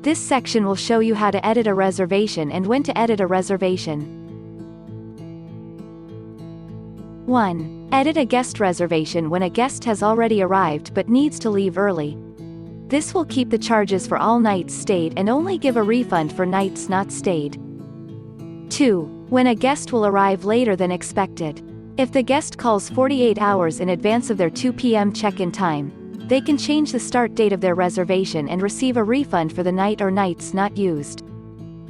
This section will show you how to edit a reservation and when to edit a reservation. 1. Edit a guest reservation when a guest has already arrived but needs to leave early. This will keep the charges for all nights stayed and only give a refund for nights not stayed. 2. When a guest will arrive later than expected. If the guest calls 48 hours in advance of their 2 p.m. check-in time, they can change the start date of their reservation and receive a refund for the night or nights not used.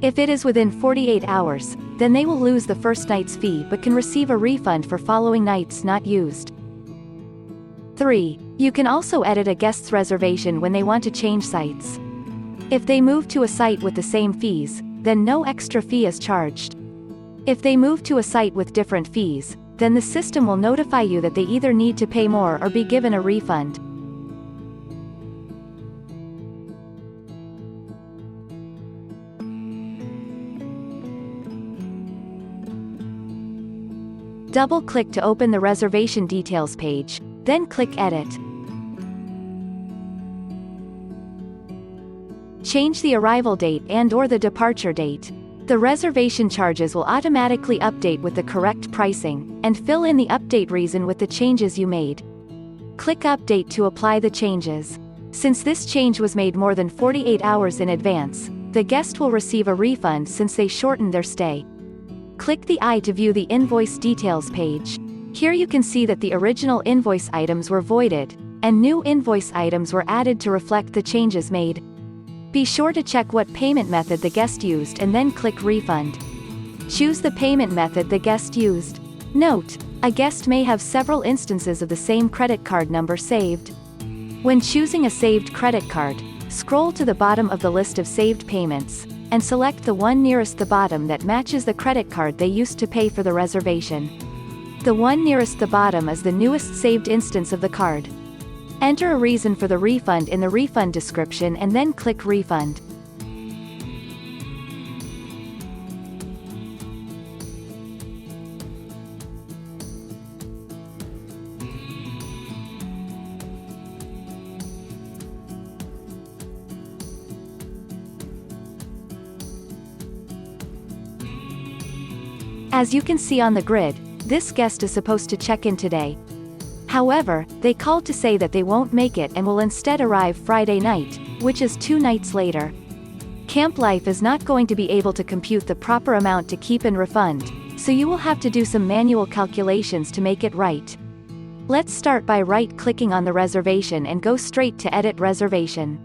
If it is within 48 hours, then they will lose the first night's fee but can receive a refund for following nights not used. 3. You can also edit a guest's reservation when they want to change sites. If they move to a site with the same fees, then no extra fee is charged. If they move to a site with different fees, then the system will notify you that they either need to pay more or be given a refund. Double-click to open the reservation details page, then click Edit. Change the arrival date and/or the departure date. The reservation charges will automatically update with the correct pricing, and fill in the update reason with the changes you made. Click Update to apply the changes. Since this change was made more than 48 hours in advance, the guest will receive a refund since they shortened their stay. Click the I to view the invoice details page. Here you can see that the original invoice items were voided, and new invoice items were added to reflect the changes made. Be sure to check what payment method the guest used and then click Refund. Choose the payment method the guest used. Note: a guest may have several instances of the same credit card number saved. When choosing a saved credit card, scroll to the bottom of the list of saved payments, and select the one nearest the bottom that matches the credit card they used to pay for the reservation. The one nearest the bottom is the newest saved instance of the card. Enter a reason for the refund in the refund description and then click Refund. As you can see on the grid, this guest is supposed to check in today. However, they called to say that they won't make it and will instead arrive Friday night, which is 2 nights later. CampLife is not going to be able to compute the proper amount to keep and refund, so you will have to do some manual calculations to make it right. Let's start by right-clicking on the reservation and go straight to Edit Reservation.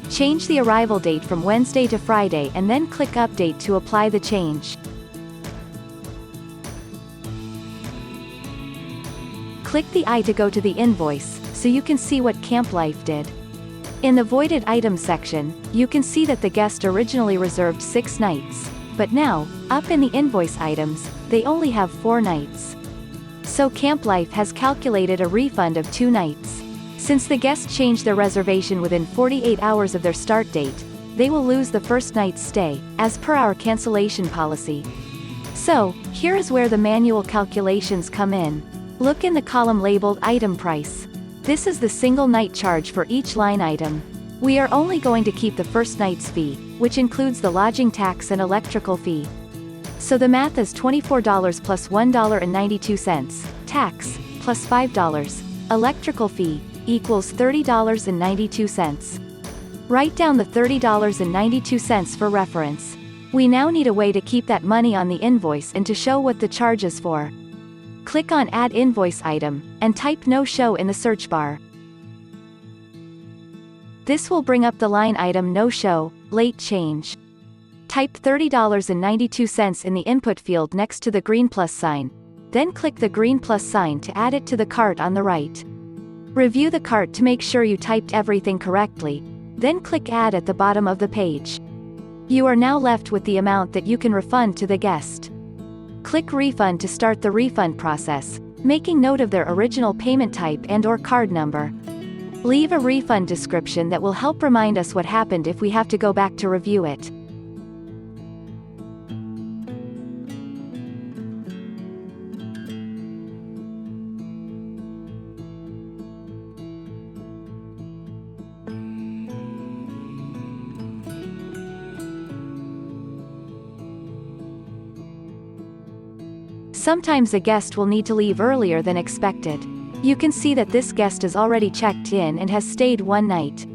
Change the arrival date from Wednesday to Friday and then click Update to apply the change. Click the I to go to the invoice, so you can see what CampLife did. In the Voided Items section, you can see that the guest originally reserved 6 nights, but now, up in the invoice items, they only have 4 nights. So CampLife has calculated a refund of 2 nights. Since the guest changed their reservation within 48 hours of their start date, they will lose the first night's stay, as per our cancellation policy. So, here is where the manual calculations come in. Look in the column labeled Item Price. This is the single night charge for each line item. We are only going to keep the first night's fee, which includes the lodging tax and electrical fee. So the math is $24 plus $1.92, tax, plus $5, electrical fee, equals $30.92. Write down the $30.92 for reference. We now need a way to keep that money on the invoice and to show what the charge is for. Click on Add Invoice Item, and type No Show in the search bar. This will bring up the line item No Show, Late Change. Type $30.92 in the input field next to the green plus sign. Then click the green plus sign to add it to the cart on the right. Review the cart to make sure you typed everything correctly, then click Add at the bottom of the page. You are now left with the amount that you can refund to the guest. Click Refund to start the refund process, making note of their original payment type and/or card number. Leave a refund description that will help remind us what happened if we have to go back to review it. Sometimes a guest will need to leave earlier than expected. You can see that this guest is already checked in and has stayed one night.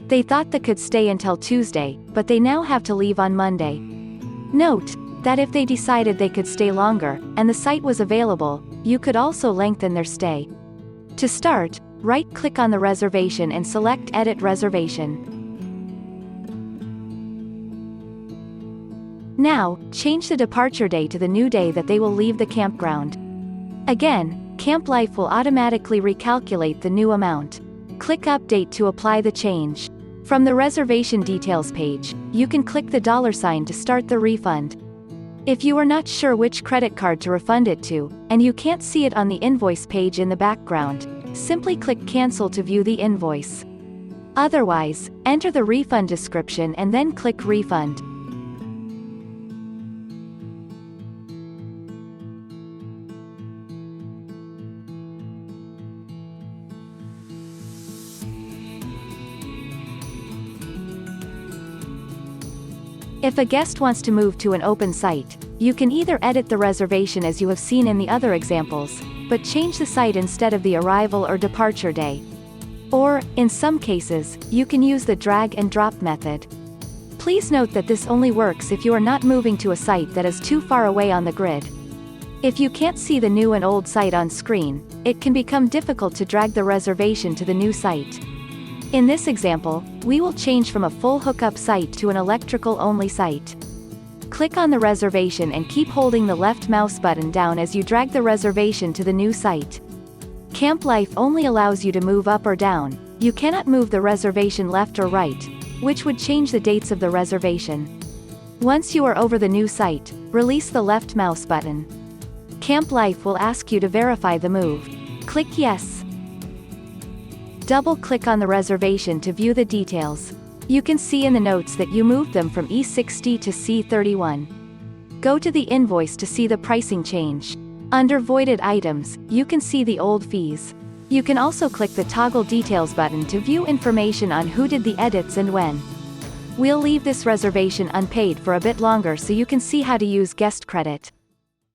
They thought they could stay until Tuesday, but they now have to leave on Monday. Note that if they decided they could stay longer, and the site was available, you could also lengthen their stay. To start, right-click on the reservation and select Edit Reservation. Now, change the departure day to the new day that they will leave the campground. Again, CampLife will automatically recalculate the new amount. Click Update to apply the change. From the reservation details page, you can click the $sign to start the refund. If you are not sure which credit card to refund it to, and you can't see it on the invoice page in the background, simply click Cancel to view the invoice. Otherwise, enter the refund description and then click Refund. If a guest wants to move to an open site, you can either edit the reservation as you have seen in the other examples, but change the site instead of the arrival or departure day. Or, in some cases, you can use the drag and drop method. Please note that this only works if you are not moving to a site that is too far away on the grid. If you can't see the new and old site on screen, it can become difficult to drag the reservation to the new site. In this example, we will change from a full hookup site to an electrical-only site. Click on the reservation and keep holding the left mouse button down as you drag the reservation to the new site. CampLife only allows you to move up or down. You cannot move the reservation left or right, which would change the dates of the reservation. Once you are over the new site, release the left mouse button. CampLife will ask you to verify the move. Click Yes. Double-click on the reservation to view the details. You can see in the notes that you moved them from E60 to C31. Go to the invoice to see the pricing change. Under Voided Items, you can see the old fees. You can also click the Toggle Details button to view information on who did the edits and when. We'll leave this reservation unpaid for a bit longer so you can see how to use guest credit.